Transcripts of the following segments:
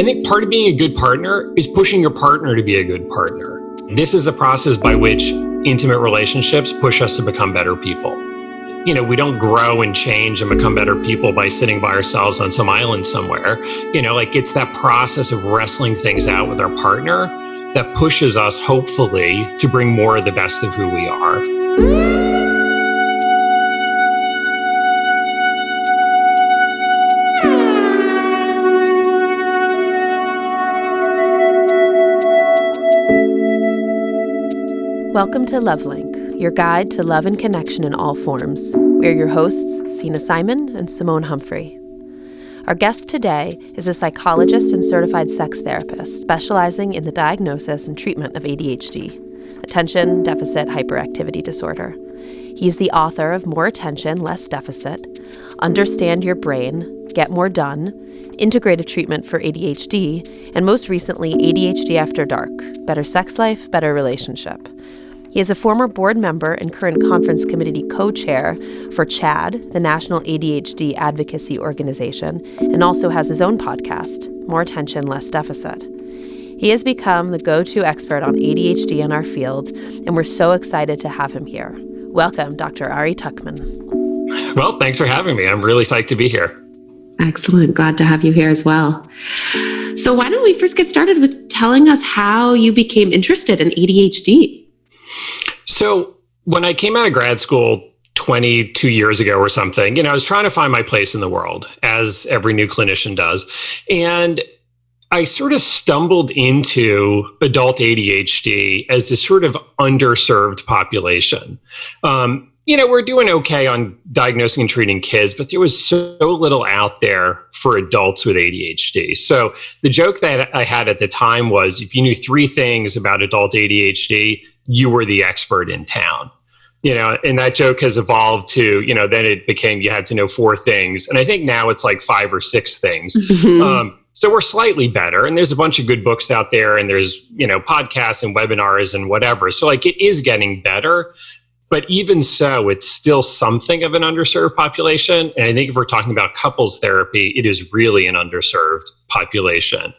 I think part of being a good partner is pushing your partner to be a good partner. This is a process by which intimate relationships push us to become better people. You know, we don't grow and change and become better people by sitting by ourselves on some island somewhere. You know, like it's that process of wrestling things out with our partner that pushes us, hopefully, to bring more of the best of who we are. Welcome to LOVELINK, your guide to love and connection in all forms. We're your hosts, Sina Simon and Simone Humphrey. Our guest today is a psychologist and certified sex therapist specializing in the diagnosis and treatment of ADHD, attention deficit hyperactivity disorder. He's the author of More Attention, Less Deficit, Understand Your Brain, Get More Done, Integrated Treatment for ADHD, and most recently, ADHD After Dark, Better Sex Life, Better Relationship. He is a former board member and current conference committee co-chair for CHAD, the National ADHD Advocacy Organization, and also has his own podcast, More Attention, Less Deficit. He has become the go-to expert on ADHD in our field, and we're so excited to have him here. Welcome, Dr. Ari Tuckman. Well, thanks for having me. I'm really psyched to be here. Excellent. Glad to have you here as well. So why don't we first get started with telling us how you became interested in ADHD? So when I came out of grad school 22 years ago or something, I was trying to find my place in the world, as every new clinician does. And I sort of stumbled into adult ADHD as this sort of underserved population. We're doing okay on diagnosing and treating kids, but there was so little out there for adults with ADHD. So the joke that I had at the time was, if you knew 3 things about adult ADHD, you were the expert in town. And that joke has evolved to, then it became, you had to know 4 things. And I think now it's like 5 or 6 things. Mm-hmm. So we're slightly better, and there's a bunch of good books out there, and there's, podcasts and webinars and whatever. So like it is getting better. But even so, it's still something of an underserved population. And I think if we're talking about couples therapy, it is really an underserved population.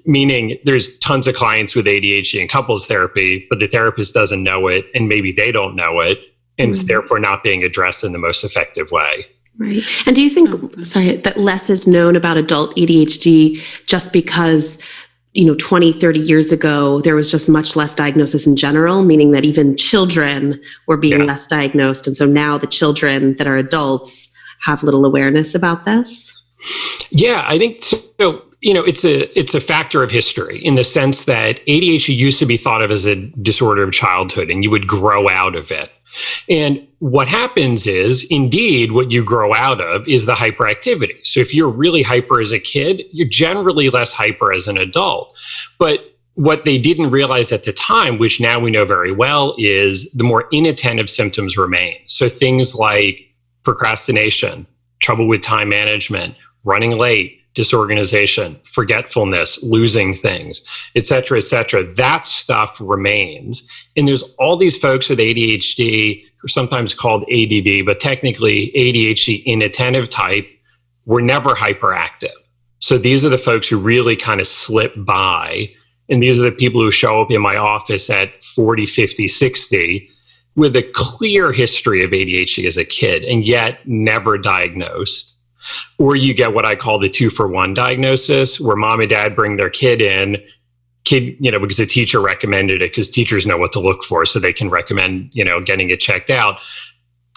Meaning there's tons of clients with ADHD in couples therapy, but the therapist doesn't know it, and maybe they don't know it, and it's therefore not being addressed in the most effective way. Right. And do you think, that less is known about adult ADHD just because 20, 30 years ago, there was just much less diagnosis in general, meaning that even children were being less diagnosed. And so now the children that are adults have little awareness about this? Yeah, I think so. It's a factor of history in the sense that ADHD used to be thought of as a disorder of childhood, and you would grow out of it. And what happens is, indeed, what you grow out of is the hyperactivity. So if you're really hyper as a kid, you're generally less hyper as an adult. But what they didn't realize at the time, which now we know very well, is the more inattentive symptoms remain. So things like procrastination, trouble with time management, running late, disorganization, forgetfulness, losing things, et cetera, that stuff remains. And there's all these folks with ADHD, who are sometimes called ADD, but technically ADHD inattentive type, were never hyperactive. So these are the folks who really kind of slip by. And these are the people who show up in my office at 40, 50, 60 with a clear history of ADHD as a kid, and yet never diagnosed. Or you get what I call the 2-for-1 diagnosis, where mom and dad bring their kid in, because the teacher recommended it, because teachers know what to look for, so they can recommend, getting it checked out.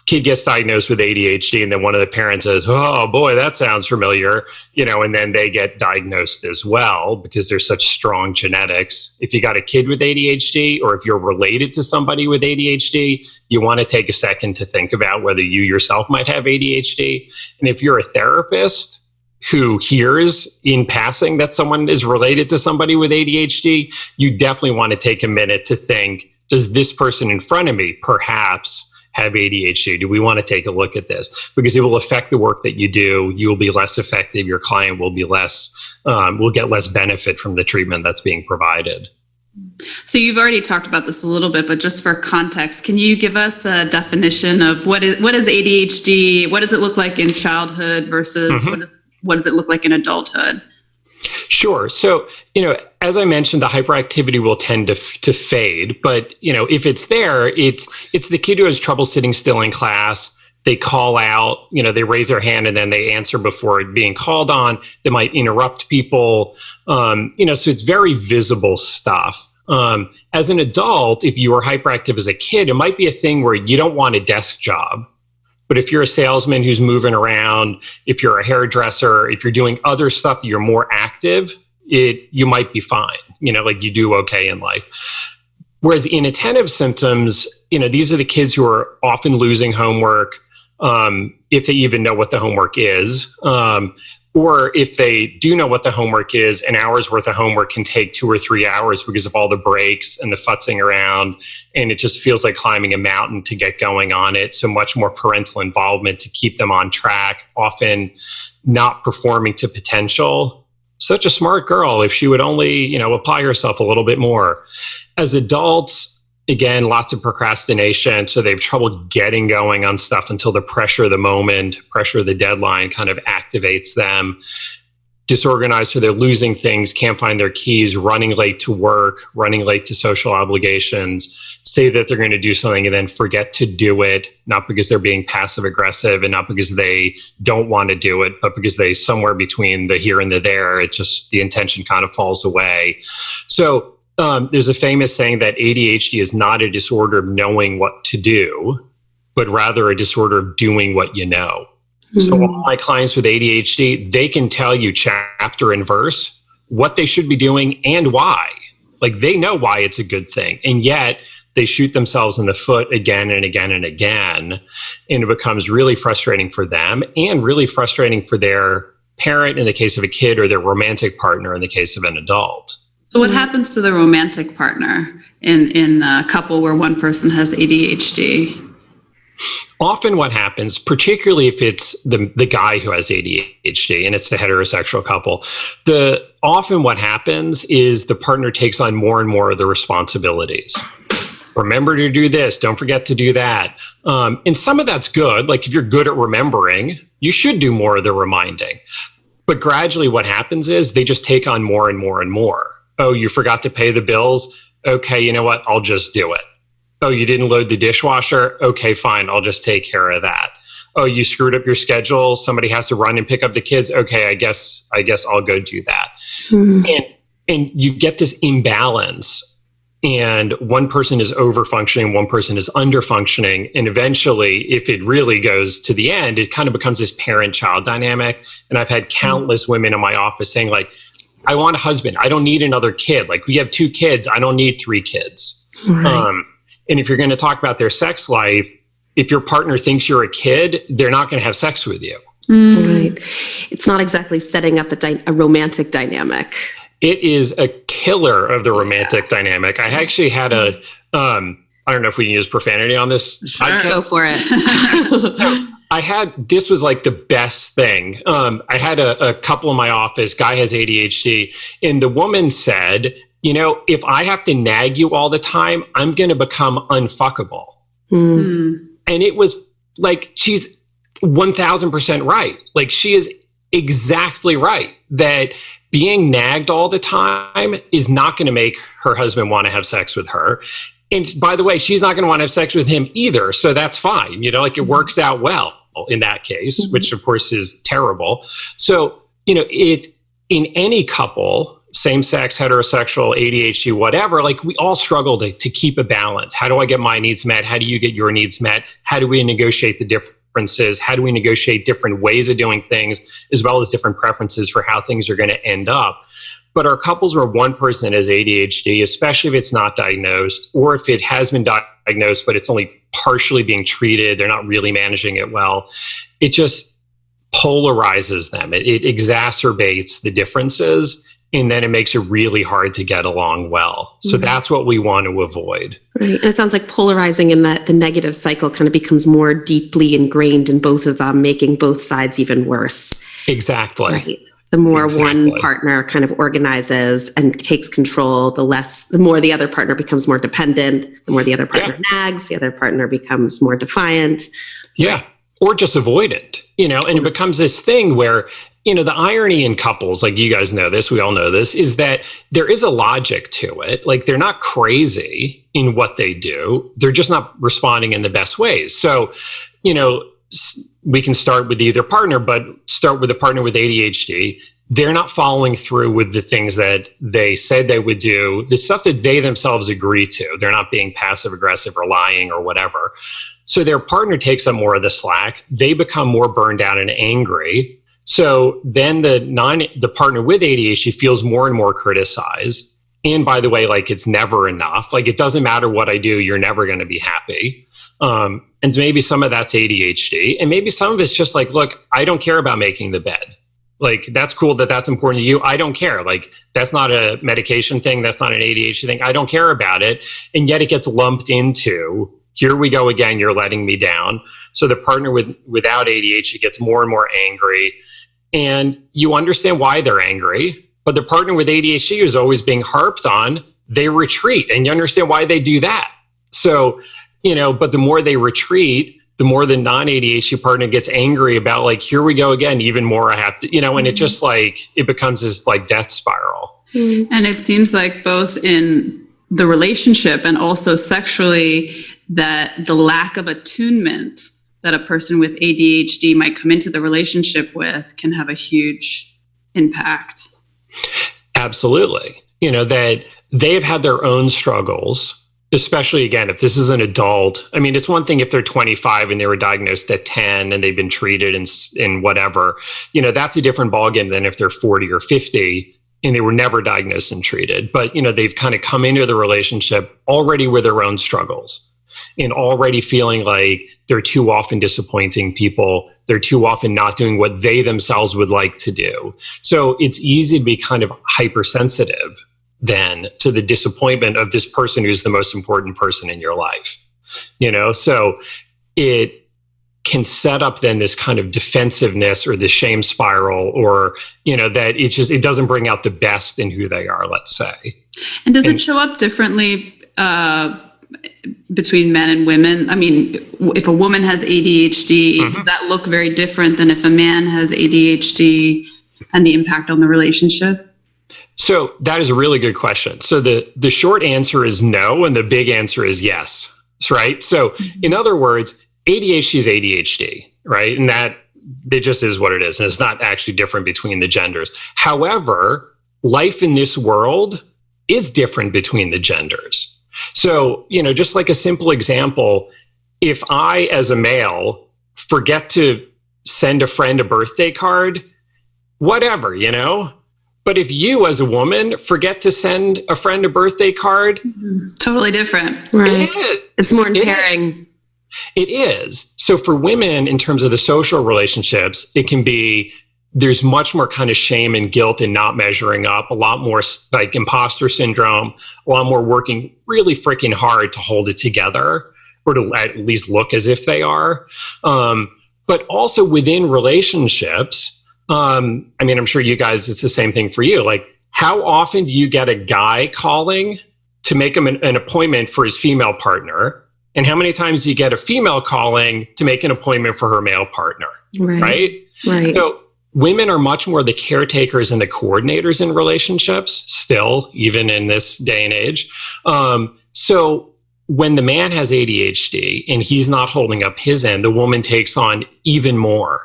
Kid gets diagnosed with ADHD, and then one of the parents says, oh boy, that sounds familiar, and then they get diagnosed as well, because there's such strong genetics. If you got a kid with ADHD, or if you're related to somebody with ADHD, you want to take a second to think about whether you yourself might have ADHD. And if you're a therapist who hears in passing that someone is related to somebody with ADHD, you definitely want to take a minute to think, does this person in front of me perhaps have ADHD? Do we want to take a look at this? Because it will affect the work that you do. You will be less effective. Your client will be will get less benefit from the treatment that's being provided. So you've already talked about this a little bit, but just for context, can you give us a definition of what is ADHD? What does it look like in childhood versus what does it look like in adulthood? Sure. So, as I mentioned, the hyperactivity will tend to fade, but if it's there, it's the kid who has trouble sitting still in class. They call out, they raise their hand and then they answer before being called on. They might interrupt people. So it's very visible stuff. As an adult, if you were hyperactive as a kid, it might be a thing where you don't want a desk job. But if you're a salesman who's moving around, if you're a hairdresser, if you're doing other stuff, you're more active, you might be fine. Like you do okay in life. Whereas inattentive symptoms, these are the kids who are often losing homework, if they even know what the homework is. Or if they do know what the homework is, an hour's worth of homework can take 2 or 3 hours because of all the breaks and the futzing around. And it just feels like climbing a mountain to get going on it. So much more parental involvement to keep them on track, often not performing to potential. Such a smart girl, if she would only, apply herself a little bit more. As adults, again, lots of procrastination. So they have trouble getting going on stuff until the pressure of the moment, pressure of the deadline kind of activates them. Disorganized, so they're losing things, can't find their keys, running late to work, running late to social obligations, say that they're going to do something and then forget to do it, not because they're being passive aggressive and not because they don't want to do it, but because they somewhere between the here and the there, the intention kind of falls away. So there's a famous saying that ADHD is not a disorder of knowing what to do, but rather a disorder of doing what you know. Mm-hmm. So all my clients with ADHD, they can tell you chapter and verse what they should be doing and why. Like they know why it's a good thing. And yet they shoot themselves in the foot again and again and again. And it becomes really frustrating for them and really frustrating for their parent in the case of a kid or their romantic partner in the case of an adult. So what happens to the romantic partner in a couple where one person has ADHD? Often what happens, particularly if it's the guy who has ADHD and it's the heterosexual couple, often what happens is the partner takes on more and more of the responsibilities. Remember to do this, don't forget to do that. And some of that's good. Like if you're good at remembering, you should do more of the reminding. But gradually what happens is they just take on more and more and more. Oh, you forgot to pay the bills? Okay, you know what? I'll just do it. Oh, you didn't load the dishwasher? Okay, fine. I'll just take care of that. Oh, you screwed up your schedule. Somebody has to run and pick up the kids. Okay, I guess I'll go do that. Mm-hmm. And you get this imbalance. And one person is over-functioning, one person is under-functioning. And eventually, if it really goes to the end, it kind of becomes this parent-child dynamic. And I've had countless women in my office saying like, I want a husband. I don't need another kid. Like we have 2 kids. I don't need 3 kids. Right. And if you're going to talk about their sex life, if your partner thinks you're a kid, they're not going to have sex with you. Right. It's not exactly setting up a romantic dynamic. It is a killer of the romantic dynamic. I actually had I don't know if we can use profanity on this. Sure. Go for it. This was like the best thing. I had a couple in my office, guy has ADHD, and the woman said, if I have to nag you all the time, I'm going to become unfuckable. Mm. And it was like, she's 1000% right. Like she is exactly right that being nagged all the time is not going to make her husband want to have sex with her. And by the way, she's not going to want to have sex with him either. So that's fine. It works out well in that case, mm-hmm. which of course is terrible. So, it in any couple, same sex, heterosexual, ADHD, whatever, like we all struggle to keep a balance. How do I get my needs met? How do you get your needs met? How do we negotiate the differences? How do we negotiate different ways of doing things, as well as different preferences for how things are going to end up? But our couples where one person has ADHD, especially if it's not diagnosed, or if it has been diagnosed, but it's only partially being treated, they're not really managing it well, it just polarizes them. It exacerbates the differences, and then it makes it really hard to get along well. So that's what we want to avoid. Right. And it sounds like polarizing in that the negative cycle kind of becomes more deeply ingrained in both of them, making both sides even worse. Exactly. Right. The more one partner kind of organizes and takes control, the more the other partner becomes more dependent, the more the other partner nags, the other partner becomes more defiant. Yeah. Or just avoidant, and it becomes this thing where the irony in couples, like you guys know this, we all know this, is that there is a logic to it. Like they're not crazy in what they do. They're just not responding in the best ways. So, we can start with either partner, but start with a partner with ADHD. They're not following through with the things that they said they would do, the stuff that they themselves agree to. They're not being passive aggressive or lying or whatever. So their partner takes up more of the slack. They become more burned out and angry. So then the partner with ADHD feels more and more criticized. And by the way, like it's never enough. Like it doesn't matter what I do, you're never going to be happy. And maybe some of that's ADHD, and maybe some of it's just like, look, I don't care about making the bed. Like, that's cool that's important to you. I don't care. Like, that's not a medication thing. That's not an ADHD thing. I don't care about it. And yet it gets lumped into, here we go again, you're letting me down. So the partner without ADHD gets more and more angry. And you understand why they're angry. But the partner with ADHD is always being harped on, they retreat. And you understand why they do that. So, but the more they retreat, the more the non-ADHD partner gets angry about, like, here we go again, even more I have to, and it just like, it becomes this like death spiral. And it seems like both in the relationship and also sexually, that the lack of attunement that a person with ADHD might come into the relationship with can have a huge impact. Absolutely. That they've had their own struggles. Especially, again, if this is an adult. I mean, it's one thing if they're 25 and they were diagnosed at 10 and they've been treated in whatever, that's a different ballgame than if they're 40 or 50 and they were never diagnosed and treated. But, they've kind of come into the relationship already with their own struggles and already feeling like they're too often disappointing people. They're too often not doing what they themselves would like to do. So it's easy to be kind of hypersensitive then to the disappointment of this person who's the most important person in your life, so it can set up then this kind of defensiveness or the shame spiral, or, that it doesn't bring out the best in who they are, let's say. And does it show up differently between men and women? I mean, if a woman has ADHD, does that look very different than if a man has ADHD and the impact on the relationship? So that is a really good question. So the short answer is no, and the big answer is yes, right? So in other words, ADHD is ADHD, right? And that it just is what it is. And it's not actually different between the genders. However, life in this world is different between the genders. So, just like a simple example, if I, as a male, forget to send a friend a birthday card, whatever, But if you, as a woman, forget to send a friend a birthday card, totally different. Right. It's more impairing. It is. So for women, in terms of the social relationships, it can be, there's much more kind of shame and guilt in not measuring up, a lot more like imposter syndrome, a lot more working really freaking hard to hold it together or to at least look as if they are. But also within relationships, I'm sure you guys, it's the same thing for you. Like, how often do you get a guy calling to make him an appointment for his female partner? And how many times do you get a female calling to make an appointment for her male partner? Right. So women are much more the caretakers and the coordinators in relationships still, even in this day and age. So when the man has ADHD and he's not holding up his end, the woman takes on even more.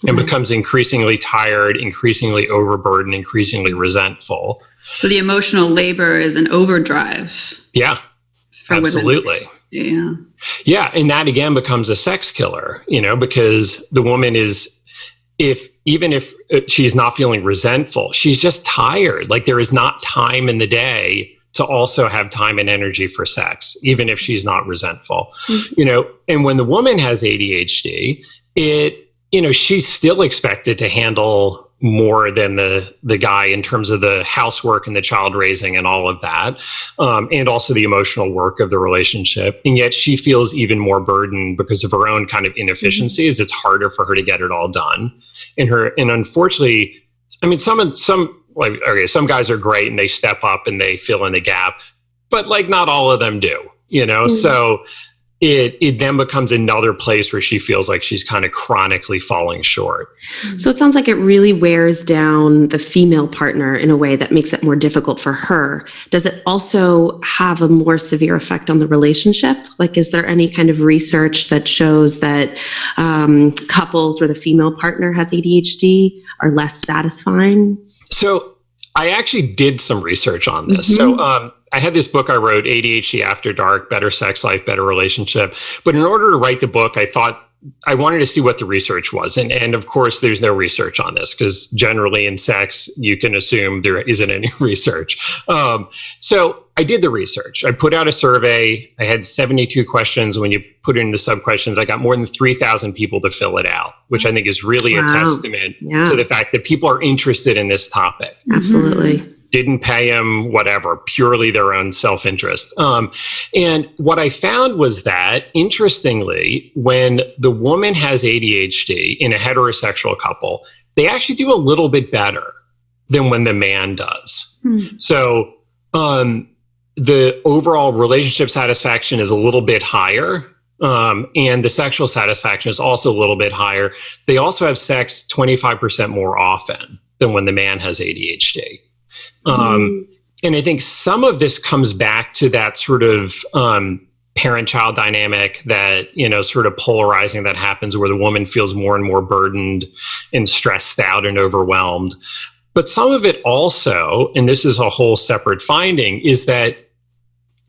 And becomes increasingly tired, increasingly overburdened, increasingly resentful. So the emotional labor is an overdrive. Yeah, absolutely. Women. Yeah. And that again becomes a sex killer, because the woman is, even if she's not feeling resentful, she's just tired. Like there is not time in the day to also have time and energy for sex, even if she's not resentful, and when the woman has ADHD, she's still expected to handle more than the guy in terms of the housework and the child raising and all of that, and also the emotional work of the relationship. And yet she feels even more burdened because of her own kind of inefficiencies. It's harder for her to get it all done. And unfortunately, some guys are great and they step up and they fill in the gap, but like not all of them do, So it then becomes another place where she feels like she's kind of chronically falling short. So it sounds like it really wears down the female partner in a way that makes it more difficult for her. Does it also have a more severe effect on the relationship? Like, is there any kind of research that shows that couples where the female partner has ADHD are less satisfying? So I actually did some research on this. So I had this book I wrote, ADHD After Dark, Better Sex Life, Better Relationship. But in order to write the book, I thought I wanted to see what the research was. And of course, there's no research on this because generally in sex, you can assume there isn't any research. So I did the research. I put out a survey. I had 72 questions. When you put in the sub-questions, I got more than 3,000 people to fill it out, which I think is really a testament to the fact that people are interested in this topic. Absolutely. Didn't pay them, whatever, purely their own self-interest. And what I found was that, interestingly, when the woman has ADHD in a heterosexual couple, they actually do a little bit better than when the man does. So the overall relationship satisfaction is a little bit higher. And the sexual satisfaction is also a little bit higher. They also have sex 25% more often than when the man has ADHD. And I think some of this comes back to that sort of parent-child dynamic that, sort of polarizing that happens where the woman feels more and more burdened and stressed out and overwhelmed. But some of it also, and this is a whole separate finding, is that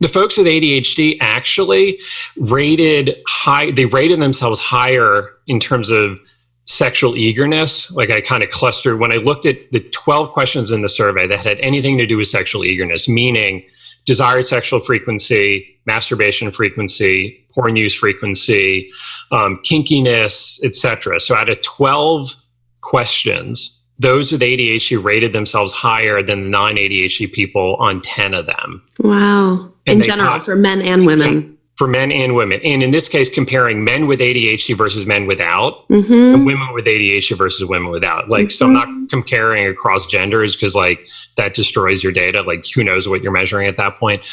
the folks with ADHD actually rated themselves higher in terms of sexual eagerness. Like I kind of clustered when I looked at the 12 questions in the survey that had anything to do with sexual eagerness, meaning desired sexual frequency, masturbation frequency, porn use frequency, kinkiness, etc. So out of 12 questions, those with ADHD rated themselves higher than the non-ADHD people on 10 of them. Wow. In general, for men and women. For men and women. And in this case, comparing men with ADHD versus men without, and women with ADHD versus women without. So I'm not comparing across genders because that destroys your data. Who knows what you're measuring at that point.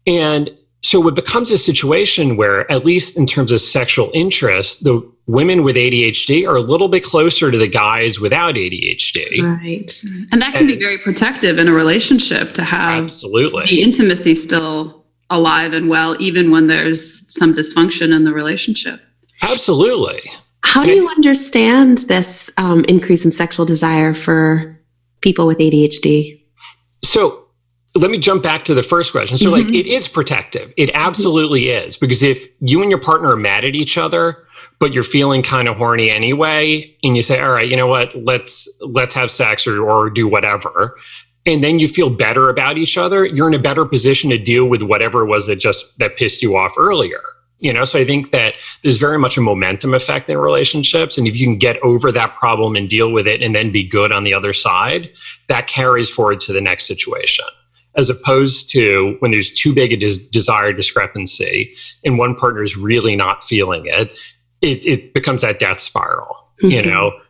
And so it becomes a situation where, at least in terms of sexual interest, the women with ADHD are a little bit closer to the guys without ADHD. Right. And that can be very protective in a relationship to have the intimacy still alive and well, even when there's some dysfunction in the relationship. Absolutely. How do you understand this increase in sexual desire for people with ADHD? So let me jump back to the first question. So it is protective. It absolutely is. Because if you and your partner are mad at each other, but you're feeling kind of horny anyway, and you say, all right, you know what, let's have sex or do whatever. And then you feel better about each other, you're in a better position to deal with whatever it was that pissed you off earlier. So I think that there's very much a momentum effect in relationships. And if you can get over that problem and deal with it and then be good on the other side, that carries forward to the next situation. As opposed to when there's too big a desire discrepancy and one partner is really not feeling it, it becomes that death spiral.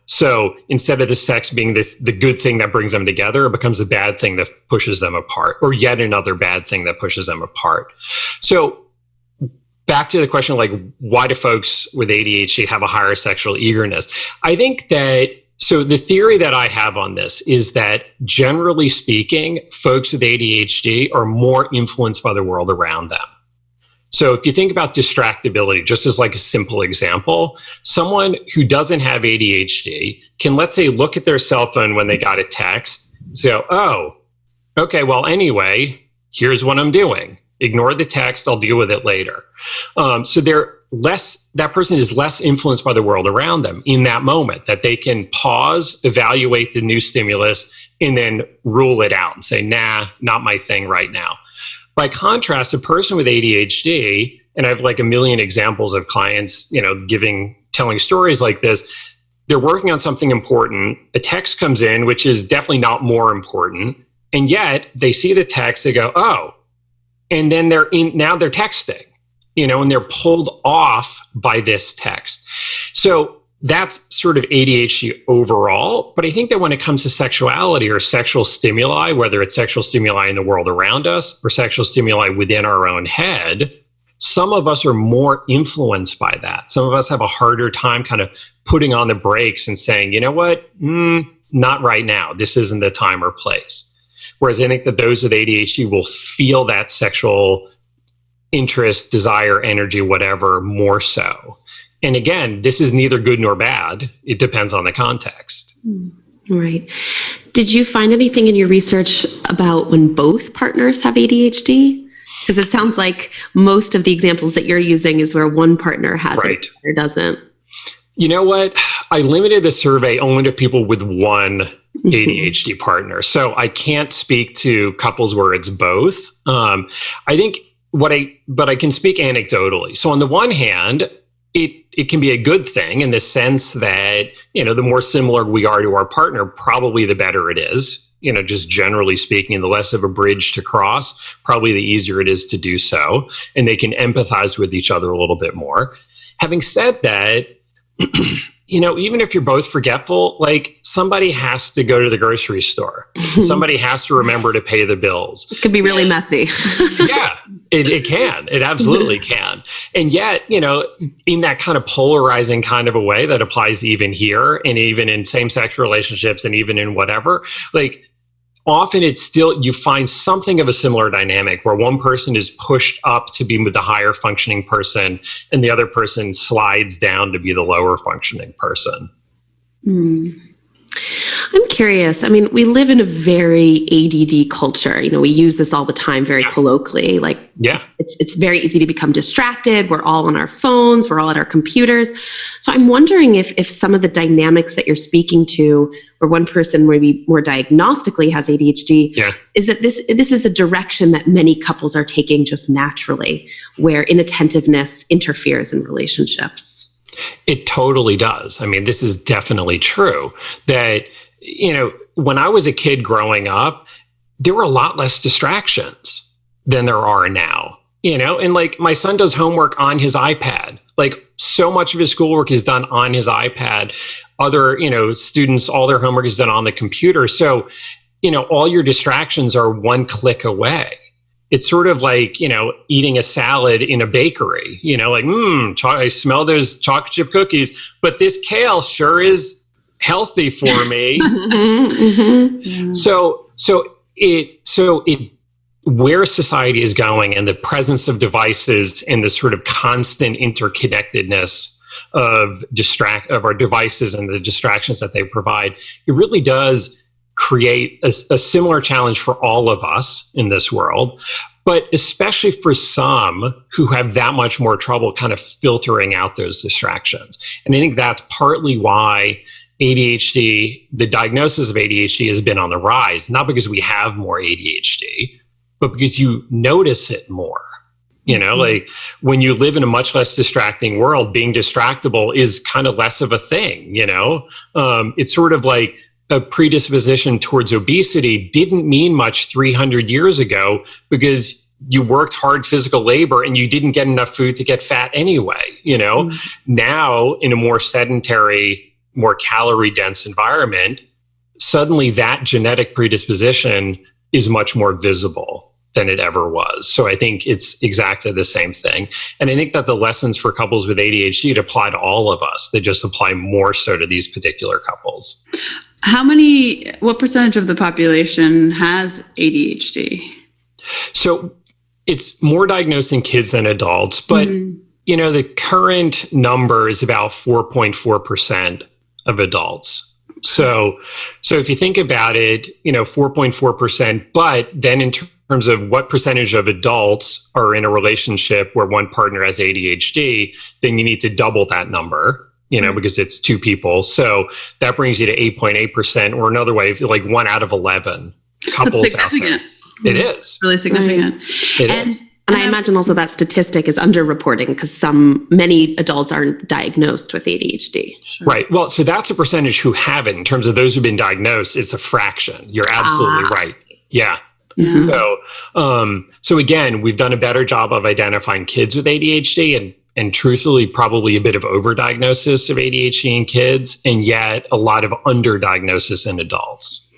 So instead of the sex being the good thing that brings them together, it becomes a bad thing that pushes them apart, or yet another bad thing that pushes them apart. So back to the question, why do folks with ADHD have a higher sexual eagerness? I think that, so the theory that I have on this is that generally speaking, folks with ADHD are more influenced by the world around them. So if you think about distractibility, just as a simple example, someone who doesn't have ADHD can, let's say, look at their cell phone when they got a text, say, oh, okay, well, anyway, here's what I'm doing. Ignore the text, I'll deal with it later. So that person is less influenced by the world around them in that moment, that they can pause, evaluate the new stimulus, and then rule it out and say, nah, not my thing right now. By contrast, a person with ADHD, and I have a million examples of clients, telling stories like this, they're working on something important. A text comes in, which is definitely not more important. And yet they see the text, they go, oh, and then now they're texting, and they're pulled off by this text. So that's sort of ADHD overall. But I think that when it comes to sexuality or sexual stimuli, whether it's sexual stimuli in the world around us or sexual stimuli within our own head, some of us are more influenced by that. Some of us have a harder time kind of putting on the brakes and saying, you know what, not right now. This isn't the time or place. Whereas I think that those with ADHD will feel that sexual interest, desire, energy, whatever, more so. And again, this is neither good nor bad. It depends on the context. Right. Did you find anything in your research about when both partners have ADHD? Because it sounds like most of the examples that you're using is where one partner has it or doesn't. You know what? I limited the survey only to people with one ADHD partner. So I can't speak to couples where it's both. I think but I can speak anecdotally. So on the one hand, it can be a good thing in the sense that, the more similar we are to our partner, probably the better it is. Just generally speaking, the less of a bridge to cross, probably the easier it is to do so. And they can empathize with each other a little bit more. Having said that, even if you're both forgetful, like somebody has to go to the grocery store. Somebody has to remember to pay the bills. It could be really messy. Yeah, it can. It absolutely can. And yet, in that kind of polarizing kind of a way that applies even here and even in same-sex relationships and even in whatever, like often it's still, you find something of a similar dynamic where one person is pushed up to be with the higher functioning person and the other person slides down to be the lower functioning person. I'm curious. I mean, we live in a very ADD culture. We use this all the time, very colloquially. It's very easy to become distracted. We're all on our phones. We're all at our computers. So I'm wondering if some of the dynamics that you're speaking to, where one person maybe more diagnostically has ADHD, is that this is a direction that many couples are taking just naturally, where inattentiveness interferes in relationships. It totally does. I mean, this is definitely true that, when I was a kid growing up, there were a lot less distractions than there are now, and like my son does homework on his iPad. Like so much of his schoolwork is done on his iPad. Other, students, all their homework is done on the computer. So, all your distractions are one click away. It's sort of like, eating a salad in a bakery, I smell those chocolate chip cookies, but this kale sure is healthy for me. So where society is going and the presence of devices and the sort of constant interconnectedness of our devices and the distractions that they provide, it really does create a similar challenge for all of us in this world, but especially for some who have that much more trouble kind of filtering out those distractions. And I think that's partly why ADHD, the diagnosis of ADHD has been on the rise, not because we have more ADHD, but because you notice it more. Like when you live in a much less distracting world, being distractible is kind of less of a thing, It's sort of like a predisposition towards obesity didn't mean much 300 years ago because you worked hard physical labor and you didn't get enough food to get fat anyway, Now in a more sedentary, more calorie dense environment, suddenly that genetic predisposition is much more visible than it ever was. So I think it's exactly the same thing. And I think that the lessons for couples with ADHD apply to all of us. They just apply more so to these particular couples. What percentage of the population has ADHD? So it's more diagnosed in kids than adults, but the current number is about 4.4% of adults. So if you think about it, 4.4%, but then in terms of what percentage of adults are in a relationship where one partner has ADHD, then you need to double that number, because it's two people. So that brings you to 8.8%, or another way, like 1 out of 11 couples out there. It is. Really significant. It is. And I imagine also that statistic is underreporting because many adults aren't diagnosed with ADHD. Sure. Right. Well, so that's a percentage who have it. In terms of those who've been diagnosed, it's a fraction. You're absolutely right. Yeah. So again, we've done a better job of identifying kids with ADHD and truthfully, probably a bit of overdiagnosis of ADHD in kids, and yet a lot of underdiagnosis in adults.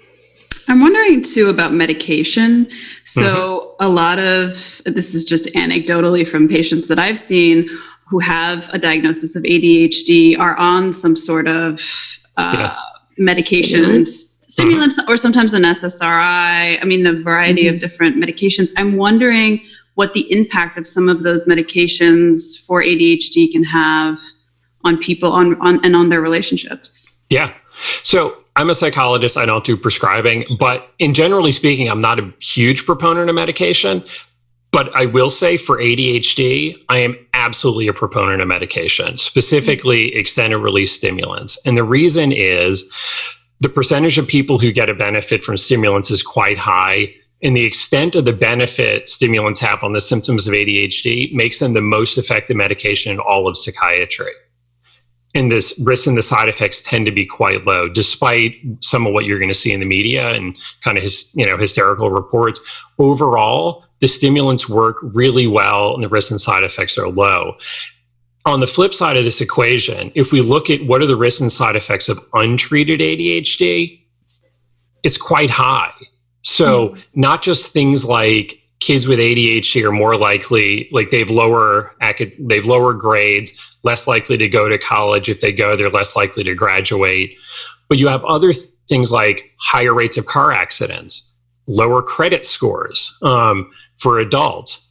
I'm wondering too about medication. So a lot of, this is just anecdotally from patients that I've seen who have a diagnosis of ADHD are on some sort of medications, stimulants, or sometimes an SSRI. I mean, the variety of different medications. I'm wondering what the impact of some of those medications for ADHD can have on people and on their relationships. Yeah. So I'm a psychologist. I don't do prescribing, but in generally speaking, I'm not a huge proponent of medication. But I will say for ADHD, I am absolutely a proponent of medication, specifically extended release stimulants. And the reason is the percentage of people who get a benefit from stimulants is quite high. And the extent of the benefit stimulants have on the symptoms of ADHD makes them the most effective medication in all of psychiatry. And this risk and the side effects tend to be quite low, despite some of what you're going to see in the media and kind of hysterical reports. Overall, the stimulants work really well and the risks and side effects are low. On the flip side of this equation, if we look at what are the risks and side effects of untreated ADHD, it's quite high. So not just things like kids with ADHD are more likely, like they've lower grades, less likely to go to college. If they go, they're less likely to graduate. But you have other things like higher rates of car accidents, lower credit scores for adults,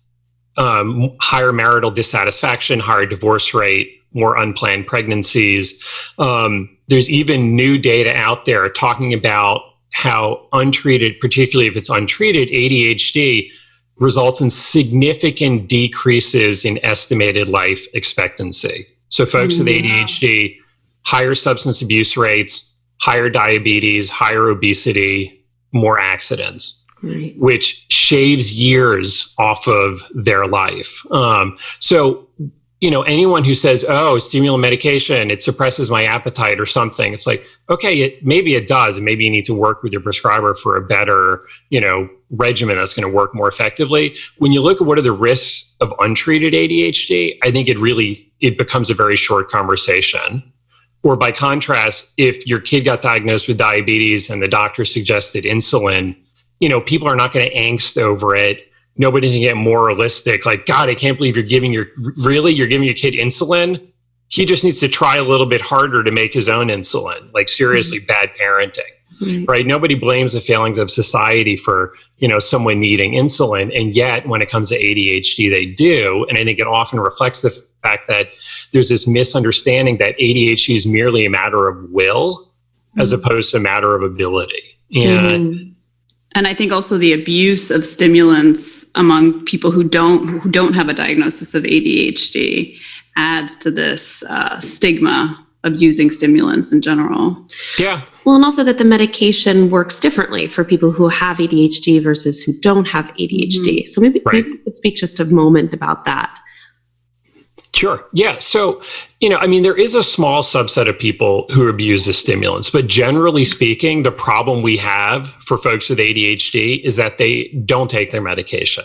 higher marital dissatisfaction, higher divorce rate, more unplanned pregnancies. There's even new data out there talking about how untreated, particularly if it's untreated, ADHD results in significant decreases in estimated life expectancy. So folks with ADHD, higher substance abuse rates, higher diabetes, higher obesity, more accidents, which shaves years off of their life. So, anyone who says, oh, stimulant medication, it suppresses my appetite or something, it's like, okay, maybe it does. And maybe you need to work with your prescriber for a better, regimen that's going to work more effectively. When you look at what are the risks of untreated ADHD, I think it becomes a very short conversation. Or by contrast, if your kid got diagnosed with diabetes and the doctor suggested insulin, people are not going to angst over it. Nobody's going to get moralistic. Like, God, I can't believe you're giving your kid insulin. He just needs to try a little bit harder to make his own insulin. Like, seriously, bad parenting, right? Nobody blames the failings of society for, someone needing insulin. And yet when it comes to ADHD, they do. And I think it often reflects the fact that there's this misunderstanding that ADHD is merely a matter of will as opposed to a matter of ability. And I think also the abuse of stimulants among people who don't have a diagnosis of ADHD adds to this stigma of using stimulants in general. Yeah. Well, and also that the medication works differently for people who have ADHD versus who don't have ADHD. So maybe we could speak just a moment about that. Sure. Yeah. So, there is a small subset of people who abuse the stimulants, but generally speaking, the problem we have for folks with ADHD is that they don't take their medication,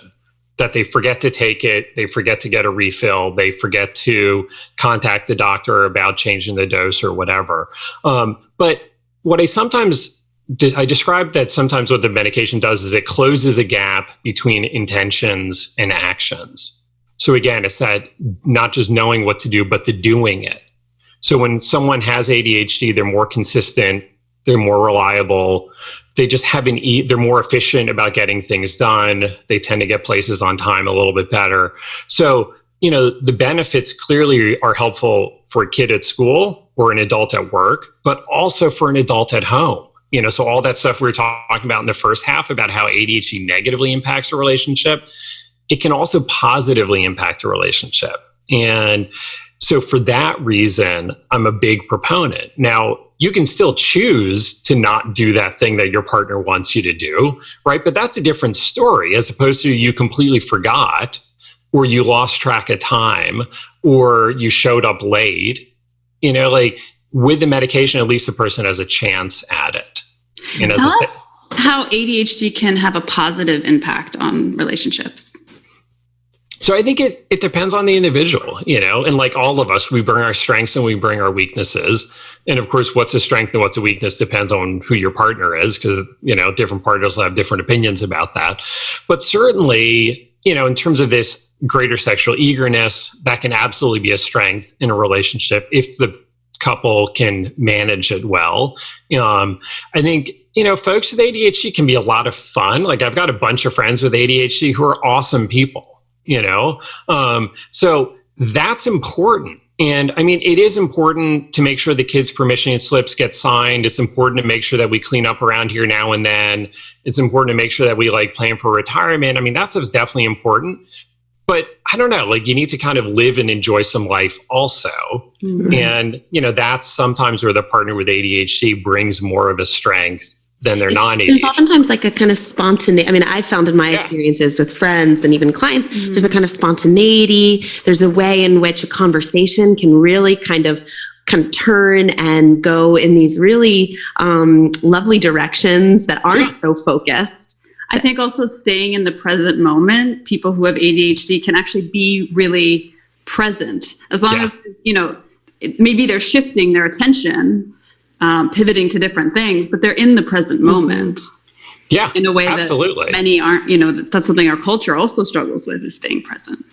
that they forget to take it, they forget to get a refill, they forget to contact the doctor about changing the dose or whatever. But what I describe that sometimes what the medication does is it closes a gap between intentions and actions. So again, it's that not just knowing what to do, but the doing it. So when someone has ADHD, they're more consistent, they're more reliable, they just they're more efficient about getting things done. They tend to get places on time a little bit better. So, the benefits clearly are helpful for a kid at school or an adult at work, but also for an adult at home. So all that stuff we were talking about in the first half about how ADHD negatively impacts a relationship, it can also positively impact a relationship. And so for that reason, I'm a big proponent. Now, you can still choose to not do that thing that your partner wants you to do, right? But that's a different story as opposed to you completely forgot or you lost track of time or you showed up late. With the medication, at least the person has a chance at it. Tell us how ADHD can have a positive impact on relationships. So I think it depends on the individual, and like all of us, we bring our strengths and we bring our weaknesses. And of course, what's a strength and what's a weakness depends on who your partner is, because, different partners will have different opinions about that. But certainly, in terms of this greater sexual eagerness, that can absolutely be a strength in a relationship if the couple can manage it well. I think, folks with ADHD can be a lot of fun. Like I've got a bunch of friends with ADHD who are awesome people. So that's important. And I mean, it is important to make sure the kids' permission slips get signed. It's important to make sure that we clean up around here now and then. It's important to make sure that we plan for retirement. I mean, that stuff's definitely important. But I don't know, you need to kind of live and enjoy some life also. Mm-hmm. And, that's sometimes where the partner with ADHD brings more of a strength than they're non-ADHD. There's oftentimes a kind of spontaneity. I mean, I found in my experiences with friends and even clients, there's a kind of spontaneity. There's a way in which a conversation can really kind of turn and go in these really lovely directions that aren't so focused. I think also staying in the present moment, people who have ADHD can actually be really present as long as, maybe they're shifting their attention, pivoting to different things, but they're in the present moment. Yeah, in a way absolutely. That many aren't, that's something our culture also struggles with, is staying present.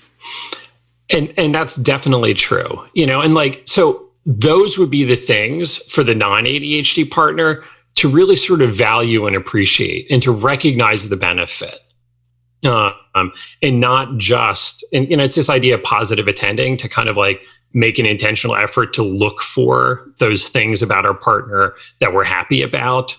And that's definitely true, and so those would be the things for the non-ADHD partner to really sort of value and appreciate and to recognize the benefit. And not just, and it's this idea of positive attending, to kind of make an intentional effort to look for those things about our partner that we're happy about,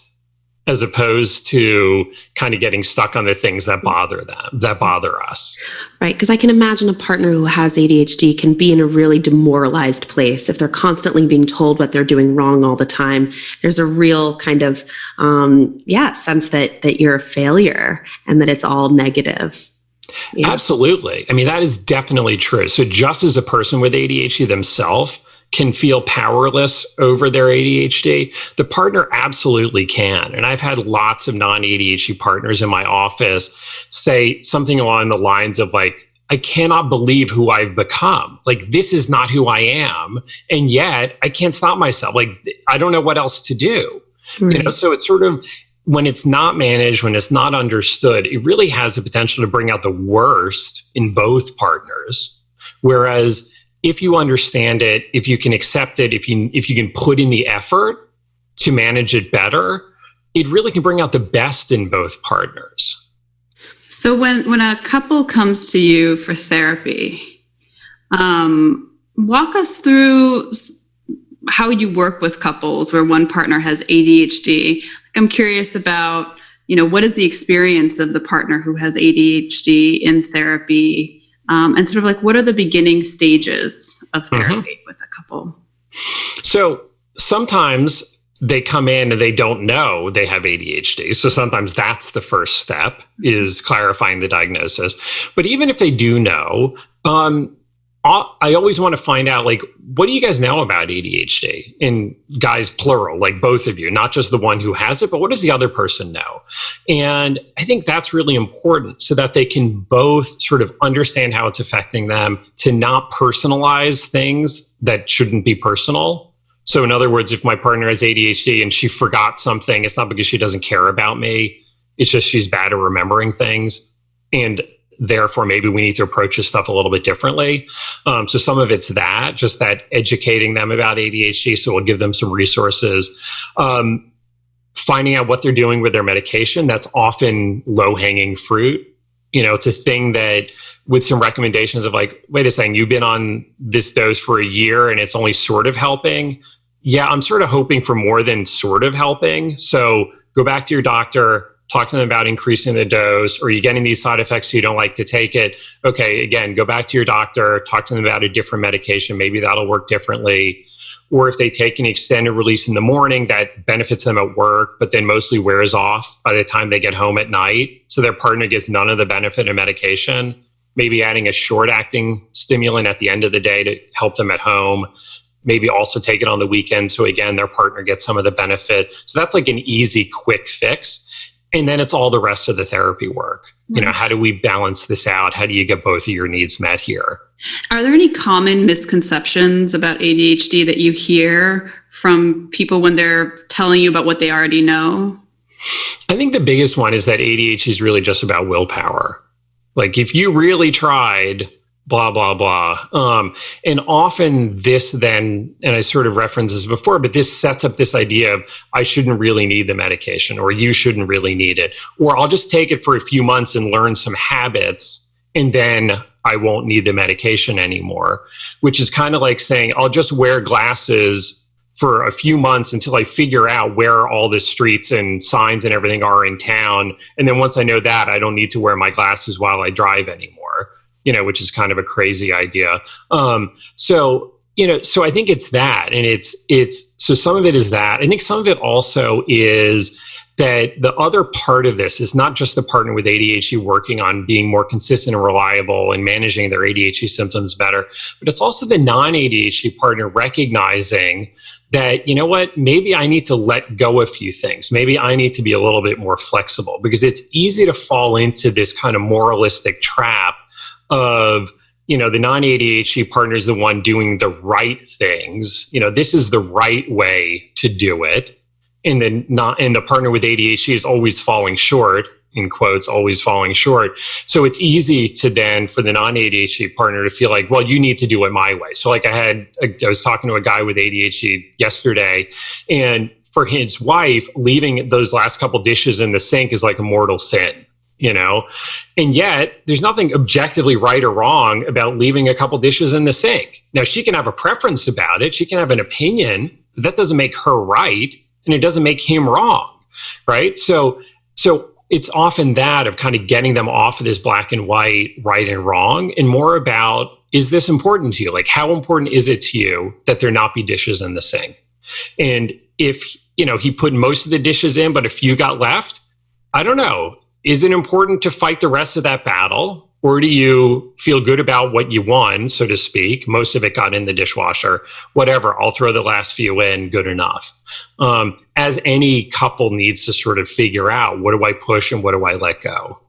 as opposed to kind of getting stuck on the things that bother us. Right. Because I can imagine a partner who has ADHD can be in a really demoralized place if they're constantly being told what they're doing wrong all the time. There's a real kind of, sense that you're a failure and that it's all negative. Yeah. Absolutely. I mean, that is definitely true. So just as a person with ADHD themselves can feel powerless over their ADHD, the partner absolutely can. And I've had lots of non-ADHD partners in my office say something along the lines of I cannot believe who I've become. This is not who I am. And yet I can't stop myself. I don't know what else to do. Right. So it's sort of, when it's not managed, when it's not understood, it really has the potential to bring out the worst in both partners. Whereas if you understand it, if you can accept it, if you can put in the effort to manage it better, it really can bring out the best in both partners. So when a couple comes to you for therapy, walk us through how you work with couples where one partner has ADHD. I'm curious about, what is the experience of the partner who has ADHD in therapy? And sort of what are the beginning stages of therapy with a couple? So sometimes they come in and they don't know they have ADHD. So sometimes that's the first step, is clarifying the diagnosis. But even if they do know, I always want to find out, what do you guys know about ADHD? And guys, plural, both of you, not just the one who has it, but what does the other person know? And I think that's really important, so that they can both sort of understand how it's affecting them, to not personalize things that shouldn't be personal. So in other words, if my partner has ADHD and she forgot something, it's not because she doesn't care about me. It's just she's bad at remembering things. And therefore, maybe we need to approach this stuff a little bit differently. So some of it's just that educating them about ADHD. So we'll give them some resources. Finding out what they're doing with their medication. That's often low-hanging fruit. It's a thing that, with some recommendations of wait a second, you've been on this dose for a year and it's only sort of helping. Yeah, I'm sort of hoping for more than sort of helping. So go back to your doctor, talk to them about increasing the dose. Or are you getting these side effects so you don't like to take it? Okay, again, go back to your doctor, talk to them about a different medication. Maybe that'll work differently. Or if they take an extended release in the morning, that benefits them at work, but then mostly wears off by the time they get home at night. So their partner gets none of the benefit of medication. Maybe adding a short-acting stimulant at the end of the day to help them at home. Maybe also take it on the weekend. So again, their partner gets some of the benefit. So that's an easy, quick fix. And then it's all the rest of the therapy work. You know, how do we balance this out? How do you get both of your needs met here? Are there any common misconceptions about ADHD that you hear from people when they're telling you about what they already know? I think the biggest one is that ADHD is really just about willpower. Like if you really tried, blah, blah, blah. And often this then, and I sort of referenced this before, but this sets up this idea of I shouldn't really need the medication, or you shouldn't really need it, or I'll just take it for a few months and learn some habits, and then I won't need the medication anymore, which is kind of like saying I'll just wear glasses for a few months until I figure out where all the streets and signs and everything are in town. And then once I know that, I don't need to wear my glasses while I drive anymore, you know, which is kind of a crazy idea. So I think it's that. And so some of it is that. I think some of it also is that the other part of this is not just the partner with ADHD working on being more consistent and reliable and managing their ADHD symptoms better, but it's also the non-ADHD partner recognizing that, you know what, maybe I need to let go a few things. Maybe I need to be a little bit more flexible, because it's easy to fall into this kind of moralistic trap of, you know, the non-ADHD partner is the one doing the right things. You know, this is the right way to do it. And the partner with ADHD is always falling short, in quotes, always falling short. So it's easy to then, for the non-ADHD partner to feel like, well, you need to do it my way. So like I was talking to a guy with ADHD yesterday, and for his wife, leaving those last couple dishes in the sink is like a mortal sin, you know? And yet there's nothing objectively right or wrong about leaving a couple dishes in the sink. Now she can have a preference about it. She can have an opinion, but that doesn't make her right. And it doesn't make him wrong, right? So it's often that of kind of getting them off of this black and white, right and wrong, and more about, is this important to you? Like, how important is it to you that there not be dishes in the sink? And if, you know, he put most of the dishes in, but a few got left, I don't know. Is it important to fight the rest of that battle? Or do you feel good about what you won, so to speak? Most of it got in the dishwasher, whatever. I'll throw the last few in, good enough. As any couple needs to sort of figure out, what do I push and what do I let go?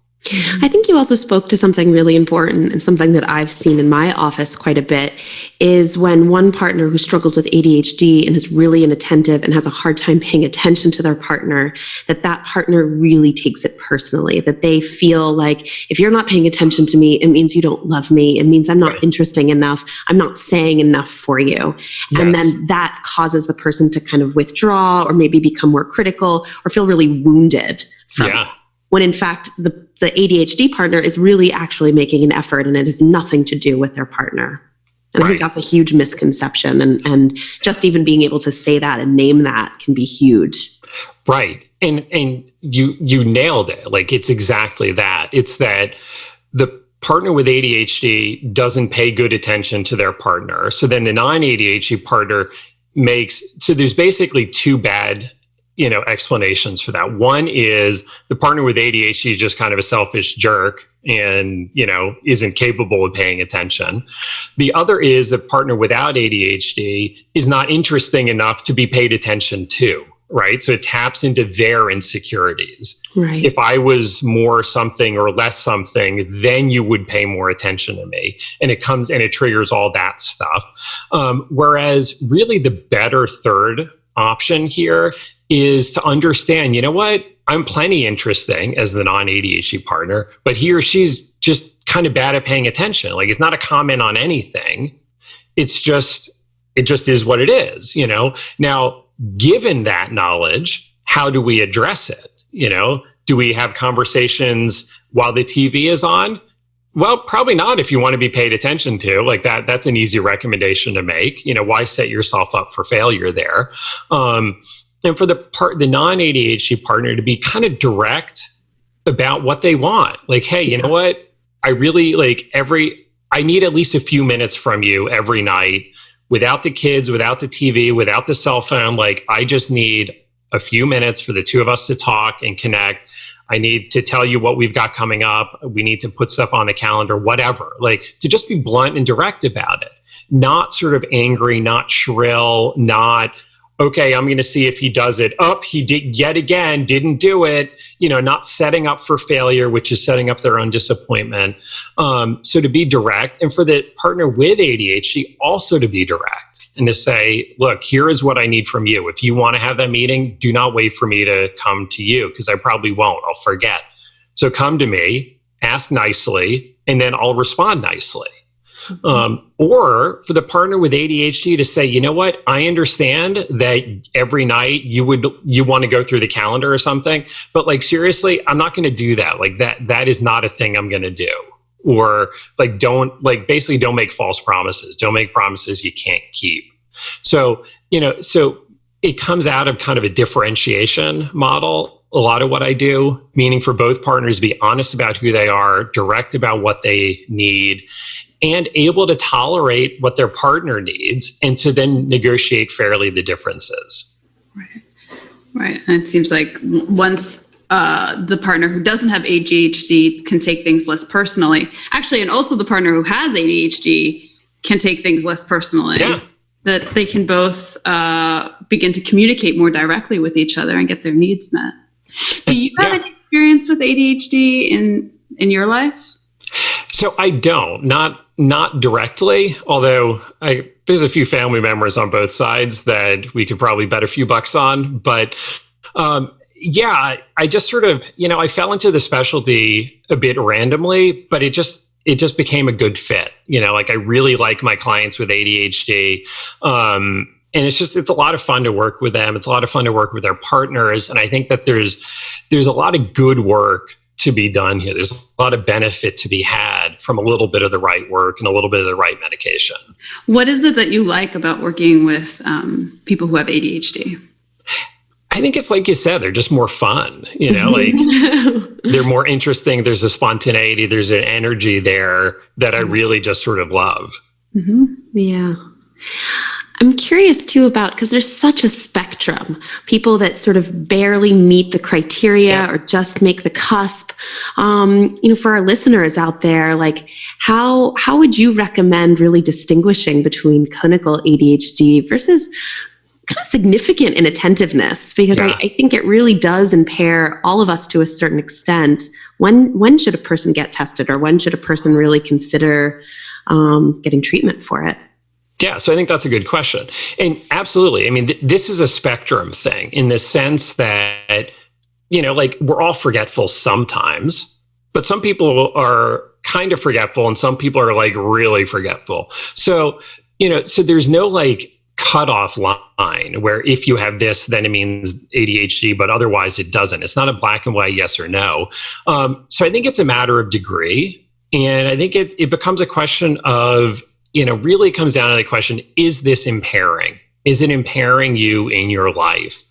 I think you also spoke to something really important, and something that I've seen in my office quite a bit is when one partner who struggles with ADHD and is really inattentive and has a hard time paying attention to their partner, that partner really takes it personally, that they feel like, if you're not paying attention to me, it means you don't love me. It means I'm not interesting enough. I'm not saying enough for you. Yes. And then that causes the person to kind of withdraw, or maybe become more critical, or feel really wounded from it. When in fact, the ADHD partner is really actually making an effort, and it has nothing to do with their partner. And I think that's a huge misconception. And just even being able to say that and name that can be huge. Right. And you nailed it. Like, it's exactly that. It's that the partner with ADHD doesn't pay good attention to their partner. So then the non-ADHD partner so there's basically two bad explanations for that. One is the partner with ADHD is just kind of a selfish jerk and, isn't capable of paying attention. The other is the partner without ADHD is not interesting enough to be paid attention to, right? So it taps into their insecurities. Right. If I was more something or less something, then you would pay more attention to me. And it comes and it triggers all that stuff. Whereas really the better third option here is to understand, you know what, I'm plenty interesting as the non-ADHD partner, but he or she's just kind of bad at paying attention. Like, it's not a comment on anything. It just is what it is, Now, given that knowledge, how do we address it? Do we have conversations while the TV is on? Well, probably not if you want to be paid attention to. Like that's an easy recommendation to make. Why set yourself up for failure there? And for the non-ADHD partner to be kind of direct about what they want. Like, hey, you know what? I really I need at least a few minutes from you every night without the kids, without the TV, without the cell phone. Like, I just need a few minutes for the two of us to talk and connect. I need to tell you what we've got coming up. We need to put stuff on the calendar, whatever. Like, to just be blunt and direct about it. Not sort of angry, not shrill, not okay, I'm going to see if he does it. He did yet again, didn't do it, not setting up for failure, which is setting up their own disappointment. So to be direct, and for the partner with ADHD also to be direct and to say, look, here is what I need from you. If you want to have that meeting, do not wait for me to come to you, because I probably won't. I'll forget. So come to me, ask nicely, and then I'll respond nicely. Or for the partner with ADHD to say, you know what, I understand that every night you want to go through the calendar or something, but like, seriously, I'm not going to do that. Like that is not a thing I'm going to do. Or like, basically don't make false promises. Don't make promises you can't keep. So, so it comes out of kind of a differentiation model. A lot of what I do, meaning for both partners, be honest about who they are, direct about what they need, and able to tolerate what their partner needs, and to then negotiate fairly the differences. Right. And it seems like once the partner who doesn't have ADHD can take things less personally, actually, and also the partner who has ADHD can take things less personally, that they can both begin to communicate more directly with each other and get their needs met. Do you have any experience with ADHD in your life? So I don't, not directly, although there's a few family members on both sides that we could probably bet a few bucks on. But I just sort of, I fell into the specialty a bit randomly, but it just became a good fit. Like I really like my clients with ADHD. And it's a lot of fun to work with them. It's a lot of fun to work with their partners. And I think that there's a lot of good work to be done here. There's a lot of benefit to be had from a little bit of the right work and a little bit of the right medication. What is it that you like about working with people who have ADHD? I think it's like you said, they're just more fun, like they're more interesting. There's a spontaneity, there's an energy there that I really just sort of love. Mm-hmm. Yeah. I'm curious too about, because there's such a spectrum, people that sort of barely meet the criteria or just make the cusp. For our listeners out there, like how would you recommend really distinguishing between clinical ADHD versus kind of significant inattentiveness? Because I think it really does impair all of us to a certain extent. When should a person get tested, or when should a person really consider getting treatment for it? Yeah, so I think that's a good question. And absolutely, I mean, this is a spectrum thing in the sense that, like we're all forgetful sometimes, but some people are kind of forgetful and some people are like really forgetful. So, so there's no like cutoff line where if you have this, then it means ADHD, but otherwise it doesn't. It's not a black and white yes or no. So I think it's a matter of degree. And I think it becomes a question of, really comes down to the question, is this impairing? Is it impairing you in your life?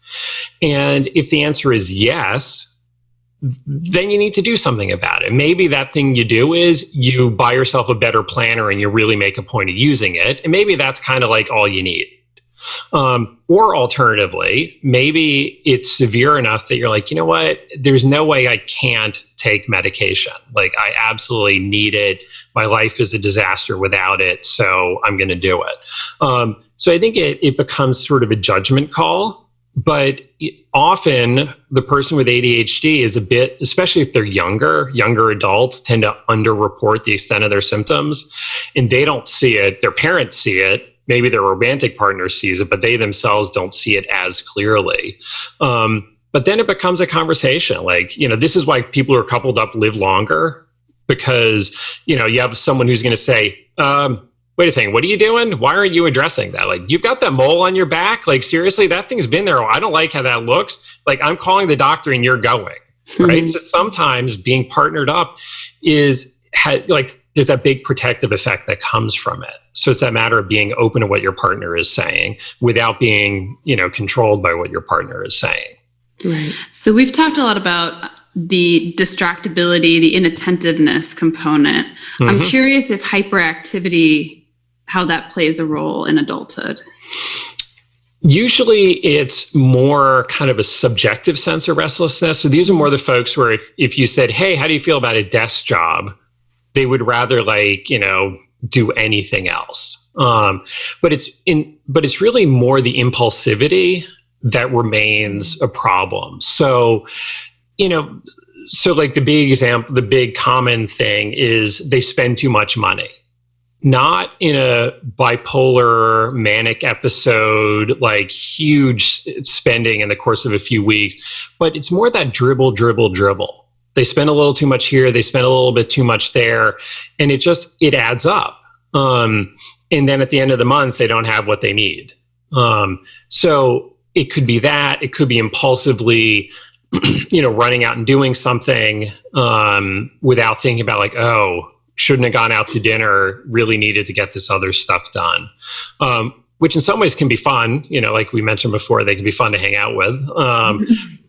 And if the answer is yes, then you need to do something about it. Maybe that thing you do is you buy yourself a better planner and you really make a point of using it. And maybe that's kind of like all you need. Or alternatively, maybe it's severe enough that you're like, you know what, there's no way I can't take medication. Like I absolutely need it. My life is a disaster without it. So I'm going to do it. So I think it becomes sort of a judgment call, but often the person with ADHD is a bit, especially if they're younger adults tend to underreport the extent of their symptoms, and they don't see it. Their parents see it. Maybe their romantic partner sees it, but they themselves don't see it as clearly. But then it becomes a conversation. Like, this is why people who are coupled up live longer, because, you have someone who's going to say, wait a second, what are you doing? Why aren't you addressing that? Like, you've got that mole on your back. Like, seriously, that thing's been there. I don't like how that looks. Like, I'm calling the doctor and you're going. Right. So sometimes being partnered up there's that big protective effect that comes from it. So it's that matter of being open to what your partner is saying without being, controlled by what your partner is saying. Right. So we've talked a lot about the distractibility, the inattentiveness component. Mm-hmm. I'm curious if hyperactivity, how that plays a role in adulthood. Usually it's more kind of a subjective sense of restlessness. So these are more the folks where if you said, hey, how do you feel about a desk job? They would rather do anything else. But it's really more the impulsivity that remains a problem. So, like the big example, the big common thing is they spend too much money. Not in a bipolar manic episode, like huge spending in the course of a few weeks, but it's more that dribble. They spend a little too much here, they spend a little bit too much there, and it adds up. And then at the end of the month, they don't have what they need. So it could be that, it could be impulsively, running out and doing something without thinking about like, oh, shouldn't have gone out to dinner, really needed to get this other stuff done, which in some ways can be fun. Like we mentioned before, they can be fun to hang out with.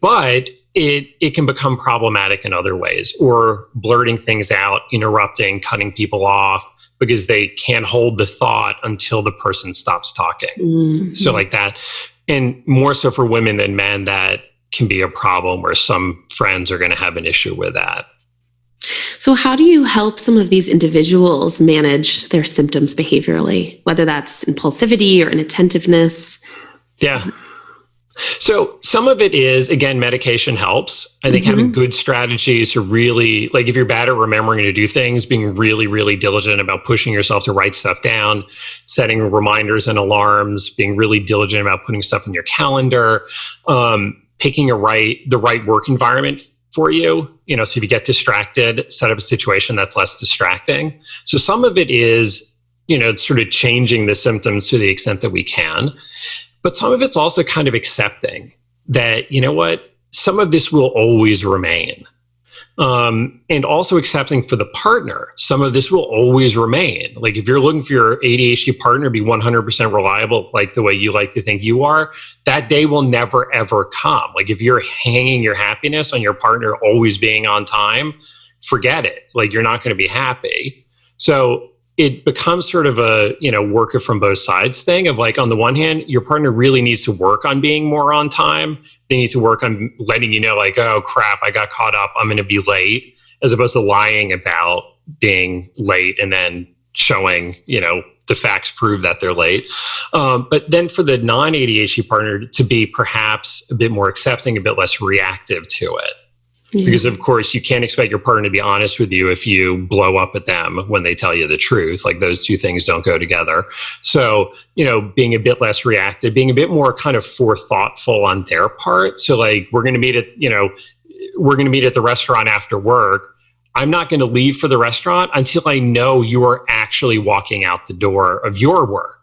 But it can become problematic in other ways, or blurting things out, interrupting, cutting people off because they can't hold the thought until the person stops talking. Mm-hmm. So like that. And more so for women than men, that can be a problem where some friends are going to have an issue with that. So how do you help some of these individuals manage their symptoms behaviorally, whether that's impulsivity or inattentiveness? Yeah. So some of it is, again, medication helps. I think having good strategies to really, like if you're bad at remembering to do things, being really, really diligent about pushing yourself to write stuff down, setting reminders and alarms, being really diligent about putting stuff in your calendar, picking the right work environment for you. So if you get distracted, set up a situation that's less distracting. So some of it is, sort of changing the symptoms to the extent that we can. But some of it's also kind of accepting that, some of this will always remain. And also accepting for the partner, some of this will always remain. Like if you're looking for your ADHD partner to be 100% reliable, like the way you like to think you are, that day will never, ever come. Like if you're hanging your happiness on your partner always being on time, forget it. Like you're not going to be happy. So it becomes sort of a, work it from both sides thing of like, on the one hand, your partner really needs to work on being more on time. They need to work on letting you know like, oh crap, I got caught up, I'm going to be late, as opposed to lying about being late and then showing, the facts prove that they're late. But then for the non-ADHD partner to be perhaps a bit more accepting, a bit less reactive to it. Because of course you can't expect your partner to be honest with you if you blow up at them when they tell you the truth. Like those two things don't go together. So, being a bit less reactive, being a bit more kind of forethoughtful on their part. So like, we're going to meet at the restaurant after work. I'm not going to leave for the restaurant until I know you are actually walking out the door of your work.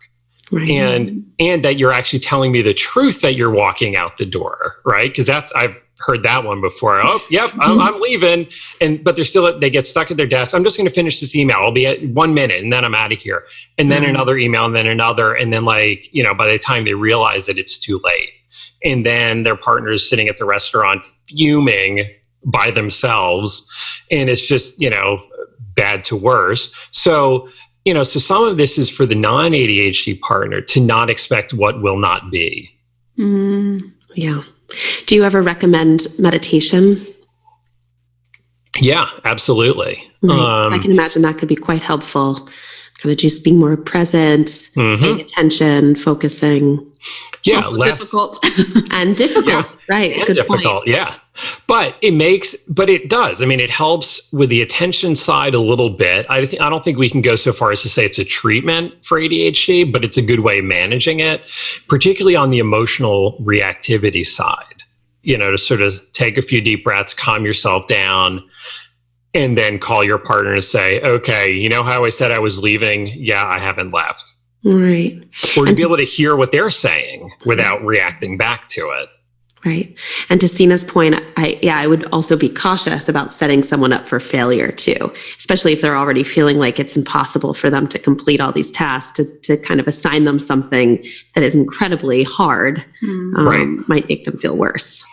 Right. And that you're actually telling me the truth that you're walking out the door. Right. Because I've heard that one before. Oh, yep, I'm leaving. But they get stuck at their desk. I'm just going to finish this email. I'll be at 1 minute and then I'm out of here. And then another email and then another. And then by the time they realize that it's too late. And then their partner is sitting at the restaurant fuming by themselves. And it's just, bad to worse. So, so some of this is for the non-ADHD partner to not expect what will not be. Yeah. Do you ever recommend meditation? Yeah, absolutely. Right. I can imagine that could be quite helpful. Kind of just being more present, paying attention, focusing. Yeah, also difficult. And difficult, yeah. Right. And good difficult, point. yeah. But it does. I mean, it helps with the attention side a little bit. I don't think we can go so far as to say it's a treatment for ADHD, but it's a good way of managing it, particularly on the emotional reactivity side, to sort of take a few deep breaths, calm yourself down, and then call your partner and say, okay, you know how I said I was leaving? Yeah, I haven't left. Right. Or to be able to hear what they're saying without reacting back to it. Right. And to Sina's point, I would also be cautious about setting someone up for failure too, especially if they're already feeling like it's impossible for them to complete all these tasks, to kind of assign them something that is incredibly hard, might make them feel worse.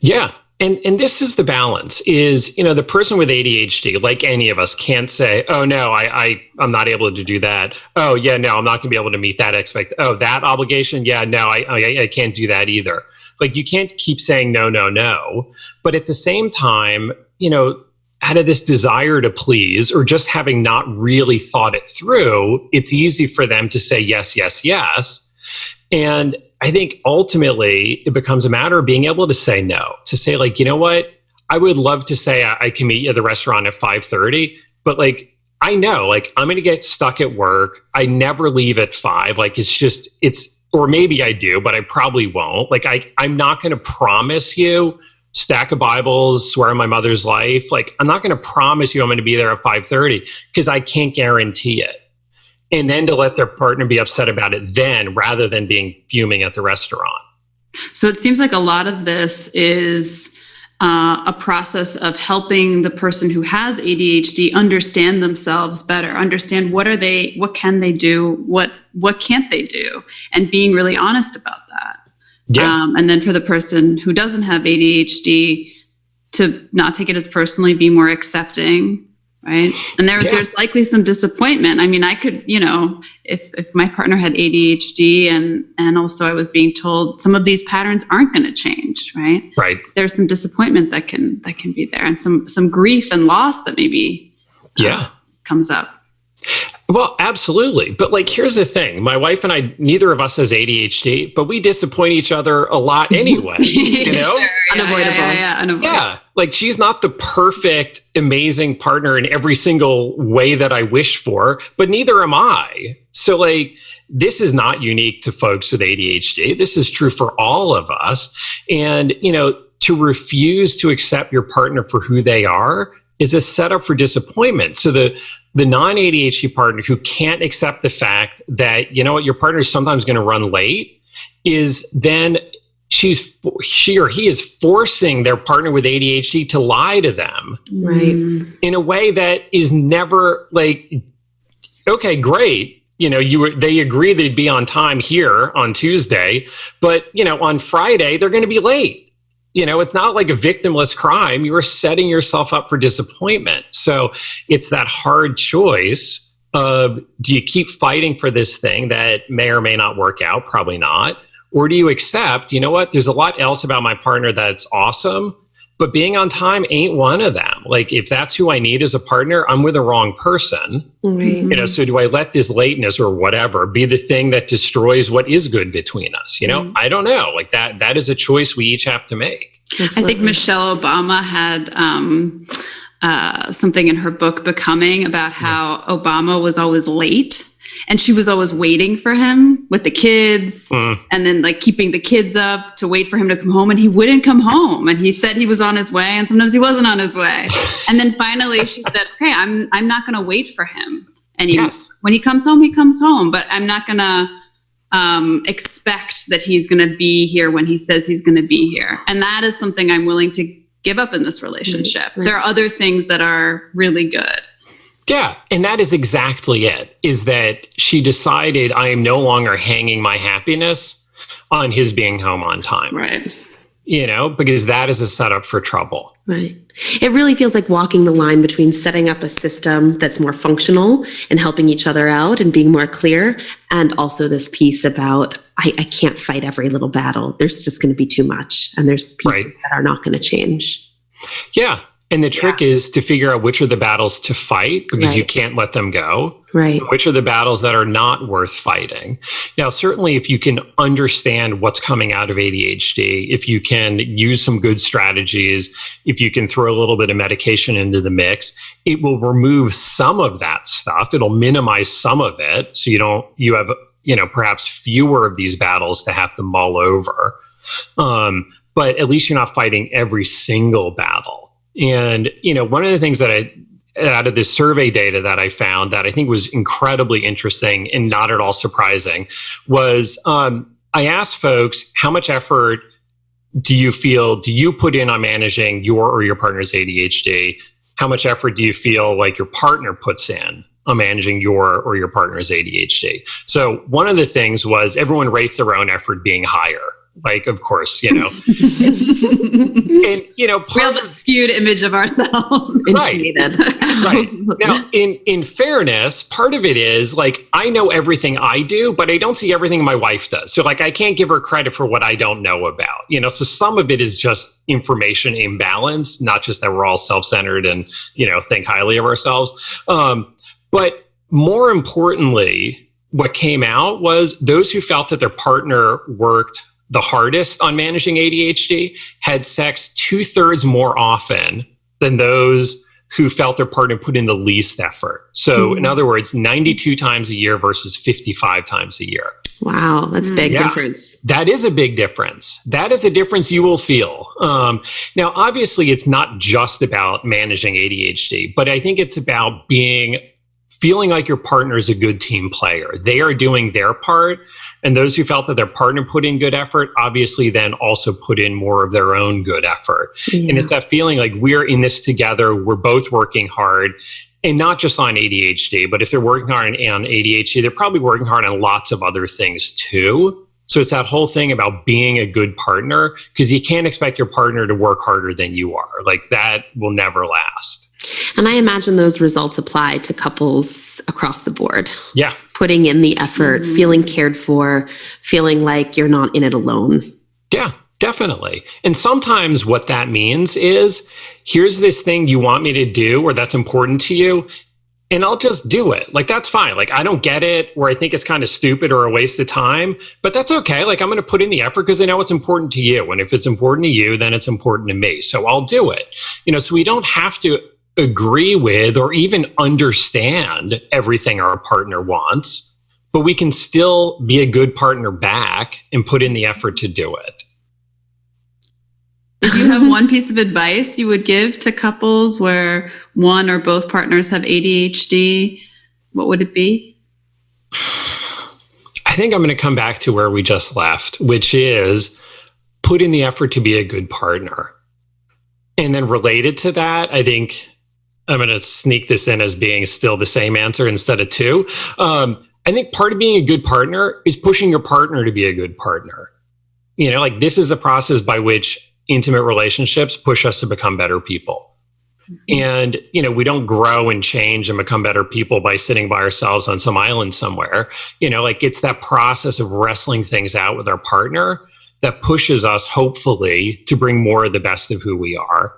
Yeah. And this is the balance is, the person with ADHD, like any of us, can't say, oh, no, I'm not able to do that. Oh, yeah, no, I'm not going to be able to meet that Oh, that obligation? Yeah, no, I can't do that either. Like you can't keep saying no, no, no. But at the same time, out of this desire to please, or just having not really thought it through, it's easy for them to say yes, yes, yes. And I think ultimately it becomes a matter of being able to say no, to say like, you know what, I would love to say I can meet you at the restaurant at 5:30, but like, I know, like, I'm going to get stuck at work. I never leave at 5. Like, or maybe I do, but I probably won't. Like, I'm not going to promise you stack of Bibles, swear on my mother's life. Like, I'm not going to promise you I'm going to be there at 5:30 because I can't guarantee it. And then to let their partner be upset about it then, rather than being fuming at the restaurant. So it seems like a lot of this is a process of helping the person who has ADHD understand themselves better, understand what can they do, what can't they do, and being really honest about that. Yeah. And then for the person who doesn't have ADHD to not take it as personally, be more accepting, right? And there's likely some disappointment. I mean, I could, if my partner had ADHD and also I was being told some of these patterns aren't going to change, right? Right. There's some disappointment that can be there, and some grief and loss that maybe comes up. Well, absolutely. But like, here's the thing. My wife and I, neither of us has ADHD, but we disappoint each other a lot anyway, you know? Sure, Unavoidable. Unavoidable. Yeah. Like, she's not the perfect, amazing partner in every single way that I wish for, but neither am I. So like, this is not unique to folks with ADHD. This is true for all of us. And, to refuse to accept your partner for who they are is a setup for disappointment. So the non-ADHD partner who can't accept the fact that, your partner is sometimes going to run late, is then she or he is forcing their partner with ADHD to lie to them. Right. In a way that is never like, okay, great. They agree they'd be on time here on Tuesday, but, on Friday, they're going to be late. It's not like a victimless crime. You are setting yourself up for disappointment. So it's that hard choice of, do you keep fighting for this thing that may or may not work out? Probably not. Or do you accept, there's a lot else about my partner that's awesome, but being on time ain't one of them. Like, if that's who I need as a partner, I'm with the wrong person. Right. So do I let this lateness or whatever be the thing that destroys what is good between us? I don't know. Like, that is a choice we each have to make. Absolutely. I think Michelle Obama had something in her book, Becoming, about how Obama was always late. And she was always waiting for him with the kids and then like keeping the kids up to wait for him to come home. And he wouldn't come home. And he said he was on his way, and sometimes he wasn't on his way. And then finally she said, okay, I'm not going to wait for him. And when he comes home, he comes home. But I'm not going to expect that he's going to be here when he says he's going to be here. And that is something I'm willing to give up in this relationship. Right. There are other things that are really good. Yeah. And that is exactly it, is that she decided I am no longer hanging my happiness on his being home on time. Right. Because that is a setup for trouble. Right. It really feels like walking the line between setting up a system that's more functional and helping each other out and being more clear, and also this piece about, I can't fight every little battle. There's just going to be too much. And there's pieces that are not going to change. Yeah. And the trick is to figure out which are the battles to fight, because you can't let them go. Right. Which are the battles that are not worth fighting. Now, certainly if you can understand what's coming out of ADHD, if you can use some good strategies, if you can throw a little bit of medication into the mix, it will remove some of that stuff. It'll minimize some of it. So you have, perhaps fewer of these battles to have to mull over. But at least you're not fighting every single battle. And, one of the things that out of this survey data that I found that I think was incredibly interesting and not at all surprising was I asked folks, how much effort do you put in on managing your or your partner's ADHD? How much effort do you feel like your partner puts in on managing your or your partner's ADHD? So one of the things was everyone rates their own effort being higher. Like, of course, And And, we have a skewed image of ourselves. Right. Right. Now, in fairness, part of it is like, I know everything I do, but I don't see everything my wife does. So like, I can't give her credit for what I don't know about, so some of it is just information imbalance, not just that we're all self-centered and, think highly of ourselves. But more importantly, what came out was those who felt that their partner worked the hardest on managing ADHD had sex 2/3 more often than those who felt their partner put in the least effort. So in other words, 92 times a year versus 55 times a year. Wow, that's a big difference. That is a big difference. That is a difference you will feel. Now, obviously, it's not just about managing ADHD, but I think it's about feeling like your partner is a good team player. They are doing their part. And those who felt that their partner put in good effort, obviously then also put in more of their own good effort. Yeah. And it's that feeling like we're in this together. We're both working hard, and not just on ADHD, but if they're working hard on ADHD, they're probably working hard on lots of other things too. So it's that whole thing about being a good partner, because you can't expect your partner to work harder than you are. Like that will never last. And I imagine those results apply to couples across the board. Yeah. Putting in the effort, feeling cared for, feeling like you're not in it alone. Yeah, definitely. And sometimes what that means is, here's this thing you want me to do or that's important to you, and I'll just do it. Like, that's fine. Like, I don't get it, or I think it's kind of stupid or a waste of time, but that's okay. Like, I'm going to put in the effort because I know it's important to you. And if it's important to you, then it's important to me. So I'll do it. So we don't have to agree with or even understand everything our partner wants, but we can still be a good partner back and put in the effort to do it. If you have one piece of advice you would give to couples where one or both partners have ADHD, what would it be? I think I'm going to come back to where we just left, which is put in the effort to be a good partner. And then related to that, I think I'm going to sneak this in as being still the same answer instead of two. I think part of being a good partner is pushing your partner to be a good partner. Like, this is a process by which intimate relationships push us to become better people. And, we don't grow and change and become better people by sitting by ourselves on some island somewhere. Like, it's that process of wrestling things out with our partner that pushes us, hopefully, to bring more of the best of who we are.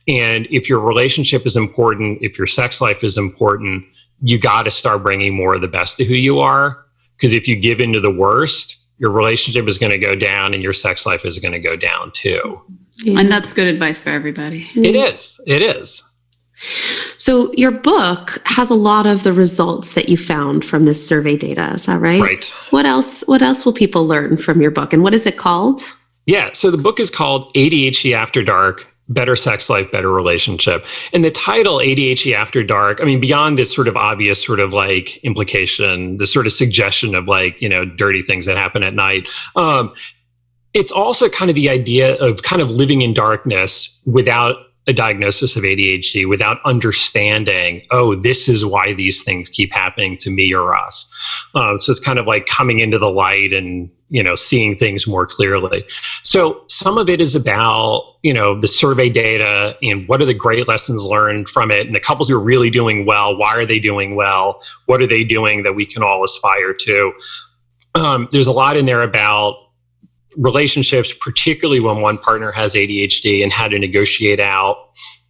And if your relationship is important, if your sex life is important, you got to start bringing more of the best of who you are. Because if you give into the worst, your relationship is going to go down and your sex life is going to go down too. Yeah. And that's good advice for everybody. It is. It is. So your book has a lot of the results that you found from this survey data. Is that right? Right. What else will people learn from your book? And what is it called? Yeah. So the book is called ADHD After Dark: Better Sex Life, Better Relationship. And the title, ADHD After Dark, I mean, beyond this sort of obvious sort of like implication, the sort of suggestion of like, dirty things that happen at night. It's also kind of the idea of kind of living in darkness without a diagnosis of ADHD, without understanding, oh, this is why these things keep happening to me or us. So it's kind of like coming into the light and, seeing things more clearly. So some of it is about, the survey data and what are the great lessons learned from it, and the couples who are really doing well, why are they doing well? What are they doing that we can all aspire to? There's a lot in there about relationships, particularly when one partner has ADHD, and how to negotiate out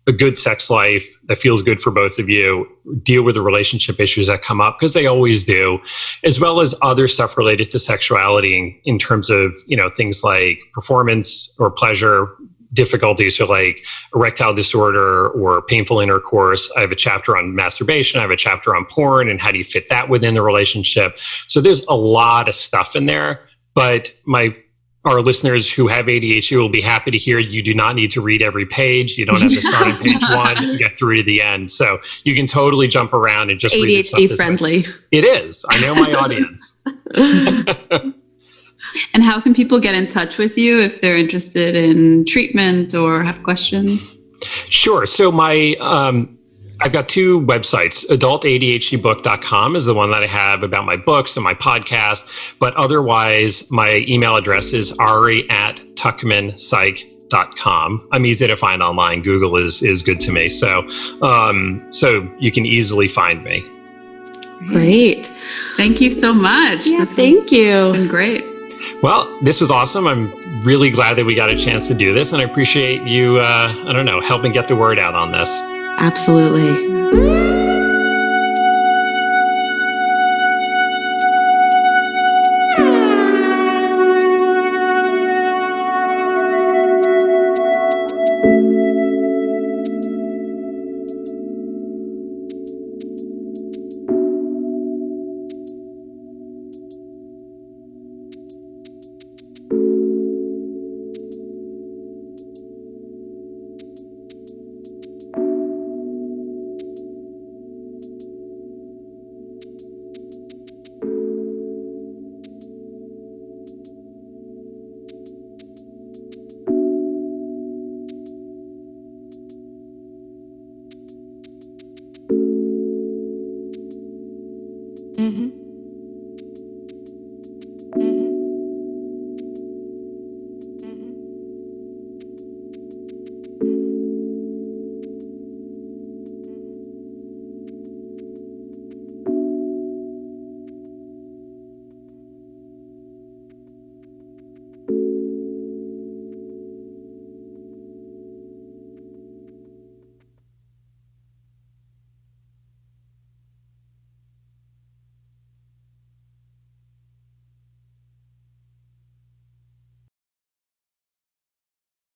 a good sex life that feels good for both of you, deal with the relationship issues that come up, because they always do, as well as other stuff related to sexuality in terms of, things like performance or pleasure difficulties, so like erectile disorder or painful intercourse. I have a chapter on masturbation. I have a chapter on porn and how do you fit that within the relationship. So there's a lot of stuff in there, but our listeners who have ADHD will be happy to hear you do not need to read every page. You don't have to start on page 1 and get through to the end. So you can totally jump around and just read ADHD friendly. It is. I know my audience. And how can people get in touch with you if they're interested in treatment or have questions? Sure. So I've got 2 websites. AdultADHDbook.com is the one that I have about my books and my podcast. But otherwise, my email address is ari@tuckmanpsych.com. untitled.com. I'm easy to find online. Google is good to me. So you can easily find me. Great. Thank you so much. Yeah, This thank has you. been great. Well, this was awesome. I'm really glad that we got a chance to do this, and I appreciate you, helping get the word out on this. Absolutely.